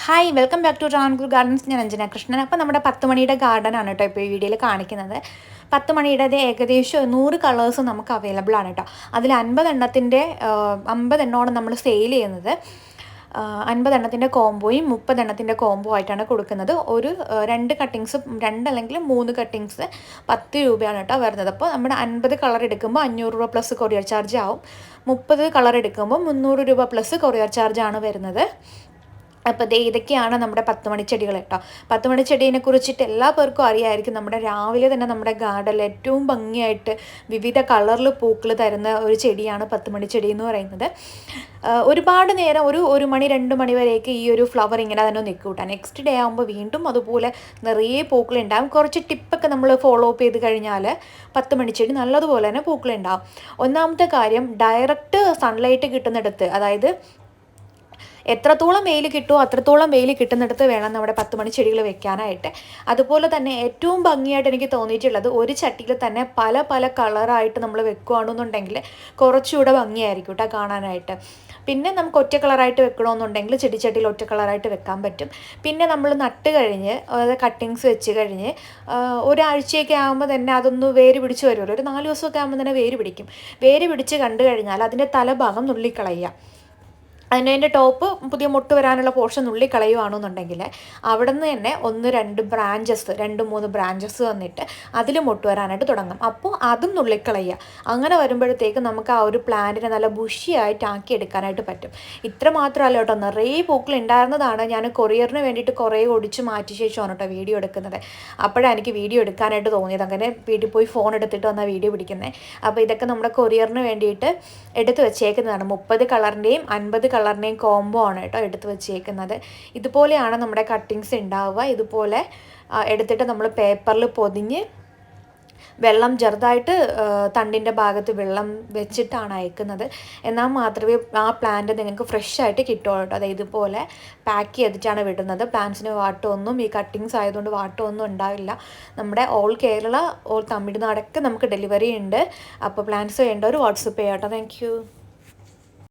Hi welcome back to Travancore Gardens. ഞാൻ അഞ്ജന കൃഷ്ണൻ. അപ്പോൾ നമ്മുടെ 10 മണിയുടെ ഗാർഡനാണ് കേട്ടോ ഇപ്പോൾ ഈ വീഡിയോയിൽ കാണിക്കുന്നത്. 10 മണിയുടെ ഏകദേശം 100 കളേഴ്സ് നമുക്ക് അവൈലബിൾ ആണ് കേട്ടോ. അതിൽ 50 എണ്ണമാണ് നമ്മൾ സെയിൽ ചെയ്യുന്നത്. 50 എണ്ണത്തിൻ്റെ കോംബോയും 30 എണ്ണത്തിൻ്റെ കോംബോ ആയിട്ടാണ് കൊടുക്കുന്നത്. ഒരു 2 കട്ടിങ്സ്, 2 അല്ലെങ്കിൽ 3 കട്ടിങ്സ് 10 രൂപയാണ് കേട്ടോ വരുന്നത്. അപ്പോൾ നമ്മുടെ 50 കളർ എടുക്കുമ്പോൾ 500 രൂപ പ്ലസ് കൊറിയർ ചാർജ് ആവും. 30 കളർ എടുക്കുമ്പോൾ 300 രൂപ പ്ലസ് കൊറിയർ ചാർജാണ് വരുന്നത്. അപ്പോൾ ഇതൊക്കെയാണ് നമ്മുടെ 10 മണിച്ചെടികൾ കേട്ടോ. 10 മണിച്ചെടീനെ കുറിച്ചിട്ട് എല്ലാ പേർക്കും അറിയാമായിരിക്കും. നമ്മുടെ രാവിലെ തന്നെ നമ്മുടെ ഗാർഡനിൽ ഏറ്റവും ഭംഗിയായിട്ട് വിവിധ കളറിൽ പൂക്കൾ തരുന്ന ഒരു ചെടിയാണ് 10 മണിച്ചെടി എന്ന് പറയുന്നത്. ഒരുപാട് നേരം ഒരു മണി 2 മണി വരെയൊക്കെ ഈ ഒരു ഫ്ലവർ ഇങ്ങനെ തന്നെ നിൽക്കും കേട്ടോ. നെക്സ്റ്റ് ഡേ ആകുമ്പോൾ വീണ്ടും അതുപോലെ നിറയെ പൂക്കളുണ്ടാകും. കുറച്ച് ടിപ്പൊക്കെ നമ്മൾ ഫോളോ അപ്പ് ചെയ്ത് കഴിഞ്ഞാൽ 10 മണിച്ചെടി നല്ലതുപോലെ തന്നെ പൂക്കളുണ്ടാകും. ഒന്നാമത്തെ കാര്യം, ഡയറക്റ്റ് സൺലൈറ്റ് കിട്ടുന്നിടത്ത്, അതായത് എത്രത്തോളം വെയിൽ കിട്ടുമോ അത്രത്തോളം വെയിൽ കിട്ടുന്നിടത്ത് വേണം നമ്മുടെ 10 മണിച്ചെടികൾ വെക്കാനായിട്ട്. അതുപോലെ തന്നെ ഏറ്റവും ഭംഗിയായിട്ട് എനിക്ക് തോന്നിയിട്ടുള്ളത്, ഒരു ചട്ടിയിൽ തന്നെ പല പല കളറായിട്ട് നമ്മൾ വെക്കുകയാണെന്നുണ്ടെങ്കിൽ കുറച്ചുകൂടെ ഭംഗിയായിരിക്കും കേട്ടോ കാണാനായിട്ട്. പിന്നെ നമുക്ക് ഒറ്റ കളറായിട്ട് വെക്കണമെന്നുണ്ടെങ്കിൽ ചെടിച്ചട്ടിയിൽ ഒറ്റ കളറായിട്ട് വെക്കാൻ പറ്റും. പിന്നെ നമ്മൾ നട്ട് കഴിഞ്ഞ് അതായത് കട്ടിങ്സ് വെച്ച് കഴിഞ്ഞ് ഒരാഴ്ചയൊക്കെ ആകുമ്പോൾ തന്നെ അതൊന്ന് വേര് പിടിച്ച് വരുമല്ലോ. ഒരു 4 ദിവസമൊക്കെ ആകുമ്പോൾ തന്നെ വേര് പിടിക്കും. വേര് പിടിച്ച് കണ്ടു കഴിഞ്ഞാൽ അതിൻ്റെ തലഭാഗം നുള്ളിക്കളയുക. അതിൻ്റെ ടോപ്പ് പുതിയ മുട്ട് വരാനുള്ള പോർഷൻ നുള്ളി കളയുകയാണെന്നുണ്ടെങ്കിൽ അവിടെ നിന്ന് തന്നെ 1-2 ബ്രാഞ്ചസ്, 2-3 ബ്രാഞ്ചസ് വന്നിട്ട് അതിൽ മുട്ട് വരാനായിട്ട് തുടങ്ങും. അപ്പോൾ അതും നുള്ളിക്കളയുക. അങ്ങനെ വരുമ്പോഴത്തേക്ക് നമുക്ക് ആ ഒരു പ്ലാന്റിനെ നല്ല ബുഷിയായിട്ട് ആക്കി എടുക്കാനായിട്ട് പറ്റും. ഇത്ര മാത്രമല്ല കേട്ടോ, നിറയെ പൂക്കൾ ഉണ്ടായിരുന്നതാണ്. ഞാൻ കൊറിയറിന് വേണ്ടിയിട്ട് കുറേ ഒടിച്ച് മാറ്റിയ ശേഷമാണ് കേട്ടോ വീഡിയോ എടുക്കുന്നത്. അപ്പോഴാണ് എനിക്ക് വീഡിയോ എടുക്കാനായിട്ട് തോന്നിയത്. അങ്ങനെ വീട്ടിൽ പോയി ഫോൺ എടുത്തിട്ട് വന്നാൽ വീഡിയോ പിടിക്കുന്നത്. അപ്പോൾ ഇതൊക്കെ നമ്മുടെ കൊറിയറിന് വേണ്ടിയിട്ട് എടുത്ത് വെച്ചേക്കുന്നതാണ്. 30 കളറിൻ്റെയും 50 കളറിൻ്റെയും കോംബോ ആണ് കേട്ടോ എടുത്ത് വെച്ചേക്കുന്നത്. ഇതുപോലെയാണ് നമ്മുടെ കട്ടിങ്സ് ഉണ്ടാവുക. ഇതുപോലെ എടുത്തിട്ട് നമ്മൾ പേപ്പറിൽ പൊതിഞ്ഞ് വെള്ളം ചെറുതായിട്ട് തണ്ടിൻ്റെ ഭാഗത്ത് വെള്ളം വെച്ചിട്ടാണ് അയക്കുന്നത്. എന്നാൽ മാത്രമേ ആ പ്ലാന്റ് നിങ്ങൾക്ക് ഫ്രഷ് ആയിട്ട് കിട്ടുള്ളൂ കേട്ടോ. അതായത് ഇതുപോലെ പാക്ക് ചെയ്തിട്ടാണ് വിടുന്നത്. പ്ലാന്റ്സിന് വാട്ടമൊന്നും, ഈ കട്ടിങ്സ് ആയതുകൊണ്ട് വാട്ടമൊന്നും ഉണ്ടാവില്ല. നമ്മുടെ ഓൾ കേരള, ഓൾ തമിഴ്നാടൊക്കെ നമുക്ക് ഡെലിവറി ഉണ്ട്. അപ്പോൾ പ്ലാന്റ്സ് വേണ്ടവർ വാട്സപ്പ് ചെയ്യാം കേട്ടോ. താങ്ക്